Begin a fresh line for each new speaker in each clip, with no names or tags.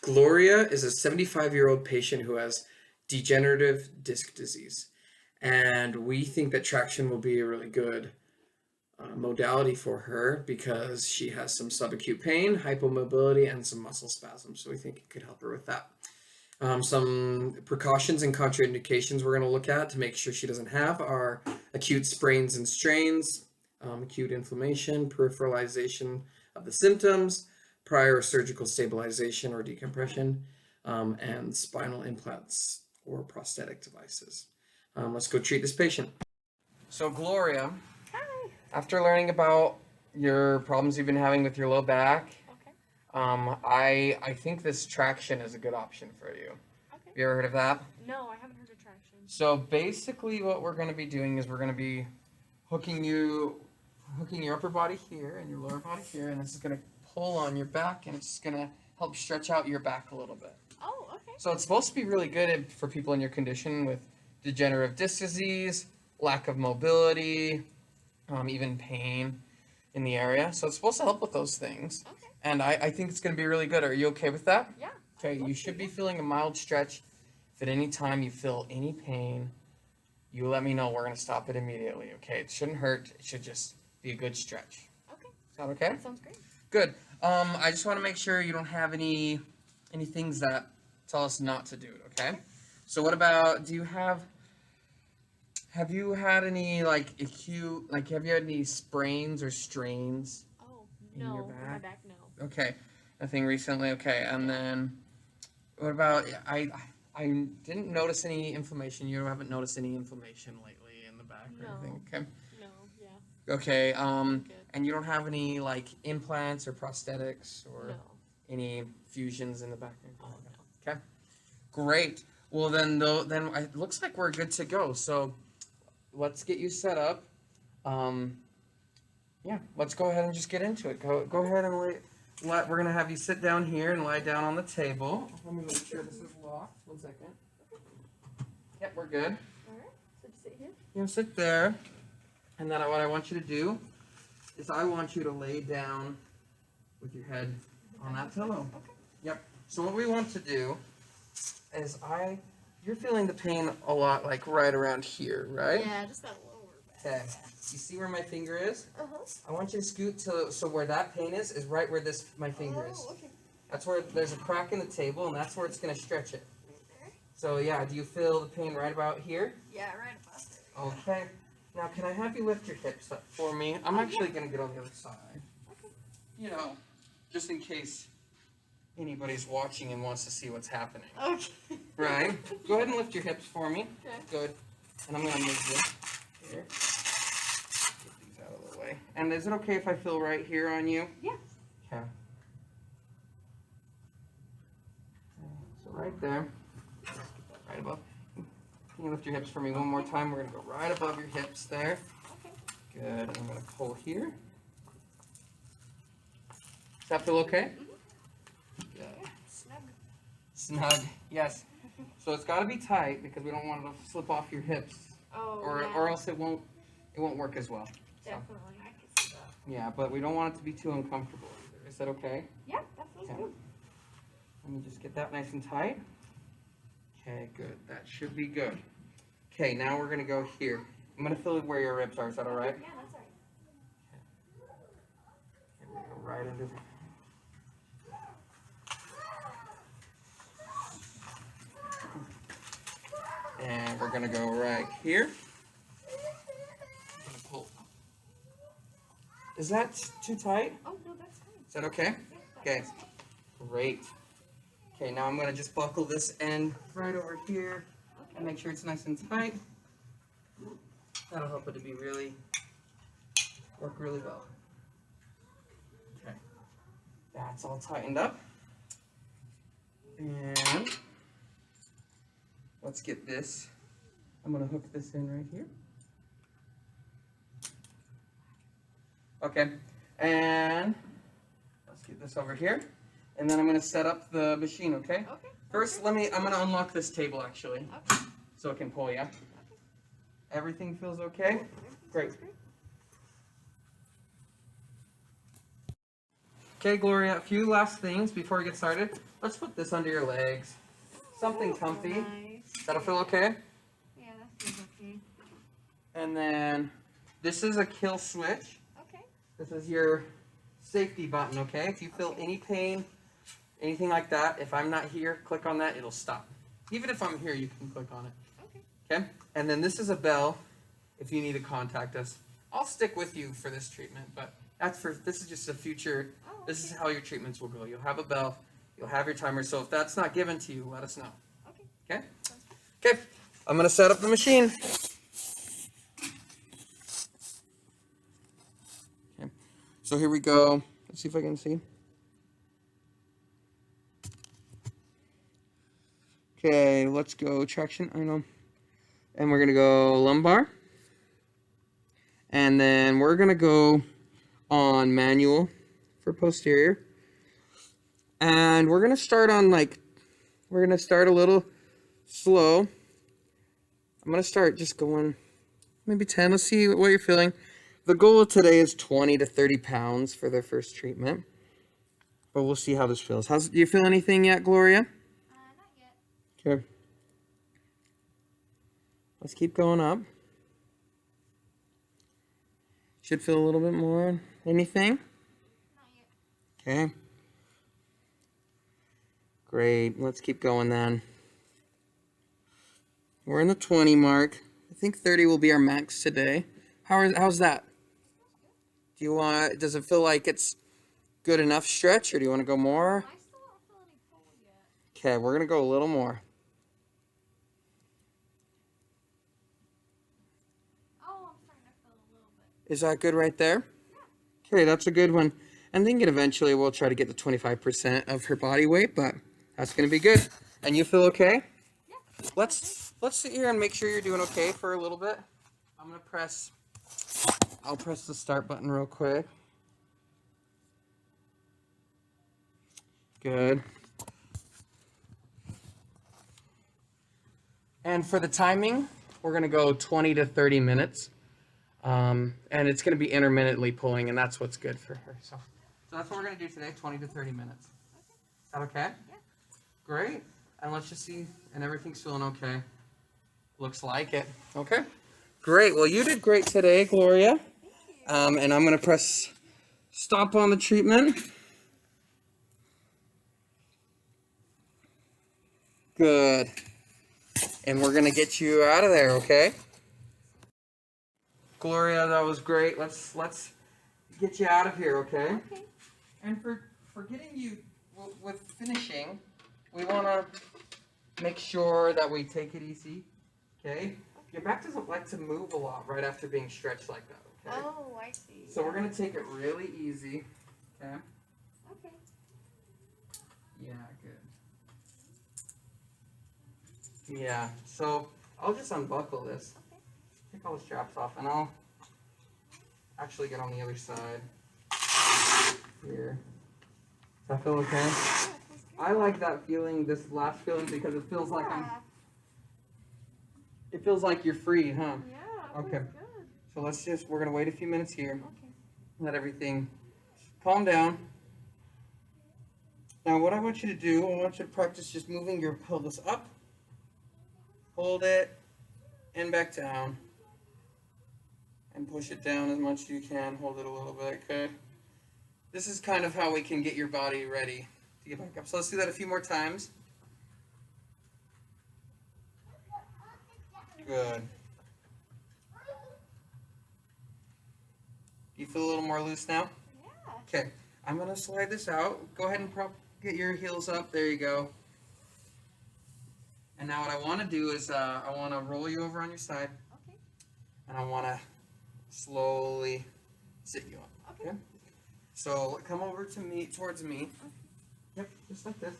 Gloria is a 75-year-old patient who has degenerative disc disease, and we think that traction will be a really good modality for her because she has some subacute pain, hypomobility, and some muscle spasms. So we think it could help her with that. Some precautions and contraindications we're going to look at to make sure she doesn't have are acute sprains and strains, acute inflammation, peripheralization of the symptoms, prior surgical stabilization or decompression, and spinal implants or prosthetic devices. Let's go treat this patient. So, Gloria,
Hi.
after learning about your problems you've been having with your low back,
Okay.
I think this traction is a good option for you.
Okay.
Have you ever heard of that?
No, I haven't heard of traction.
So basically, what we're going to be doing is we're going to be hooking your upper body here and your lower body here, and this is going to pull on your back, and it's going to help stretch out your back a little bit.
Oh, okay.
So it's supposed to be really good for people in your condition with degenerative disc disease, lack of mobility, even pain in the area. So it's supposed to help with those things.
Okay.
And I think it's going to be really good. Are you okay with that?
Yeah.
Okay, you should be feeling a mild stretch. If at any time you feel any pain, you let me know. We're going to stop it immediately, okay? It shouldn't hurt. It should just be a good stretch.
Okay.
Is that okay?
That sounds great.
Good. I just want to make sure you don't have any things that tell us not to do it, okay? So what about, have you had any have you had any sprains or strains?
Oh,
In your
no. My
back?
back, no.
Okay, nothing recently. Okay, and then what about I didn't notice any inflammation. You haven't noticed any inflammation lately in the back or
No.
anything. Okay.
No, yeah.
Okay.
Good.
And you don't have any like implants or prosthetics or
No.
any fusions in the back or anything
Oh,
like that.
no.
Okay. Great. Well then it looks like we're good to go. So let's get you set up. Yeah, let's go ahead and just get into it. Go ahead and we're gonna have you sit down here and lie down on the table. Let me make sure this is locked. 1 second. Yep, we're good.
All right. So just sit here.
You sit there, and then what I want you to do is I want you to lay down with your head on that pillow.
Okay.
Yep. So what we want to do is you're feeling the pain a lot, like right around here, right?
Yeah, just that lower back.
Okay. You see where my finger is?
Uh-huh.
I want you to scoot so where that pain is right where my finger is.
Oh, okay.
That's where there's a crack in the table, and that's where it's gonna stretch it.
Right there.
So yeah, do you feel the pain right about here?
Yeah, right above it.
Okay. Now can I have you lift your hips up for me? I'm actually gonna get on the other side.
Okay.
You know, just in case anybody's watching and wants to see what's happening.
Okay.
Right? Go ahead and lift your hips for me.
Okay.
Good. And I'm gonna move this here. Get these out of the way. And is it okay if I feel right here on you?
Yeah.
Okay. So right there. Right above. Can you lift your hips for me one more time? We're gonna go right above your hips there.
Okay.
Good. And I'm gonna pull here. Does that feel okay? Good.
Yeah. Snug.
Snug. Yes. So it's gotta be tight because we don't want it to slip off your hips.
Oh,
Or else it won't work as well. So,
definitely. I can see that.
yeah, but we don't want it to be too uncomfortable either. Is that okay?
Yeah, that feels
Okay.
good.
Let me just get that nice and tight. Okay, good. That should be good. Okay, now we're gonna go here. I'm gonna feel where your ribs are. Is that all right?
Yeah, that's all right.
Okay, we're gonna go right into the... And we're gonna go right here. Gonna pull. Is that too tight?
Oh, no, that's fine.
Is that okay?
Yeah, that
Okay.
feels fine.
Great. Okay, now I'm gonna just buckle this end right over here and
Okay.
make sure it's nice and tight. That'll help it to be work really well. Okay. That's all tightened up. And let's get this. I'm gonna hook this in right here. Okay. And let's get this over here. And then I'm gonna set up the machine, okay?
Okay.
First, I'm gonna unlock this table actually,
Okay.
so it can pull ya. Everything feels okay? Great. Okay, Gloria, a few last things before we get started. Let's put this under your legs. Something comfy.
Nice.
That'll feel okay?
Yeah, that feels okay.
And then this is a kill switch.
Okay.
This is your safety button, okay? If you feel any pain, anything like that, if I'm not here, click on that, it'll stop. Even if I'm here, you can click on it.
Okay.
Okay? And then this is a bell if you need to contact us. I'll stick with you for this treatment, but this is just a future,
Oh,
this is
okay.
how your treatments will go. You'll have a bell, you'll have your timer, so if that's not given to you, let us know.
Okay.
Okay?
Sounds good.
Okay, I'm gonna set up the machine. Okay, so here we go. Let's see if I can see. Okay, let's go traction, I know. And we're gonna go lumbar. And then we're gonna go on manual for posterior. And we're gonna start on we're gonna start a little slow. I'm gonna start just going maybe 10. Let's see what you're feeling. The goal today is 20 to 30 pounds for their first treatment. But we'll see how this feels. Do you feel anything yet, Gloria?
Not yet.
Okay. Let's keep going up. Should feel a little bit more. Anything?
Not yet.
Okay. Great. Let's keep going then. We're in the 20 mark. I think 30 will be our max today. How's that? Does it feel like it's good enough stretch, or do you want to go more?
I still don't feel any pull yet.
Okay, we're gonna go a little more.
Oh, I'm starting to feel a little bit.
Is that good right there? Okay, that's a good one. And then eventually we'll try to get to 25% of her body weight, but that's gonna be good. And you feel okay?
Yeah.
Let's sit here and make sure you're doing okay for a little bit. I'll press the start button real quick. Good. And for the timing, we're gonna go 20 to 30 minutes. And it's gonna be intermittently pulling, and that's what's good for her. So that's what we're gonna do today, 20 to 30 minutes. Is that okay?
Yeah.
Great. And let's just see, and everything's feeling okay. Looks like it. Okay. Great. Well, you did great today, Gloria. And I'm gonna press stop on the treatment. Good. And we're gonna get you out of there, okay? Gloria, that was great. Let's get you out of here, okay?
Okay.
And for getting you with finishing, we wanna make sure that we take it easy, okay? Your back doesn't like to move a lot right after being stretched like that, okay?
Oh, I see.
So we're gonna take it really easy, okay?
Okay.
Yeah, good. Yeah, so I'll just unbuckle this.
Okay.
Take all the straps off, and I'll actually get on the other side. Here. Does that feel okay?
Yeah, it feels good.
I like that feeling, this last feeling, because it feels like
Yeah.
it feels like you're free, huh?
Yeah.
Okay.
Feels good.
So we're gonna wait a few minutes here.
Okay.
Let everything calm down. Now what I want you to do, I want you to practice just moving your pelvis up, hold it, and back down. And push it down as much as you can, hold it a little bit, okay? This is kind of how we can get your body ready to get back up. So let's do that a few more times. Good. You feel a little more loose now?
Yeah.
Okay, I'm gonna slide this out. Go ahead and get your heels up. There you go. And now what I want to do is I want to roll you over on your side,
Okay.
and I want to slowly sit you up.
Okay.
So come over to me, towards me. Yep, just like this.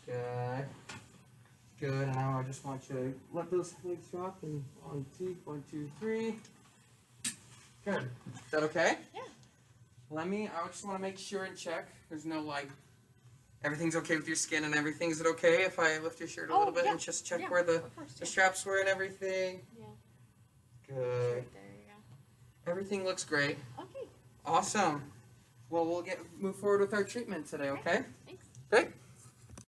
Good. Good. And now I just want you to let those legs drop. And 1, 2, 3. Good. Is that okay?
Yeah.
I just want to make sure and check. There's no everything's okay with your skin and everything. Is it okay if I lift your shirt a
Oh,
little bit
yeah.
and just check
Yeah,
where the
of course, yeah.
straps were and everything?
Yeah.
Good.
Right there, yeah.
Everything looks great.
Okay.
Awesome. Well, we'll move forward with our treatment today, okay?
Thanks.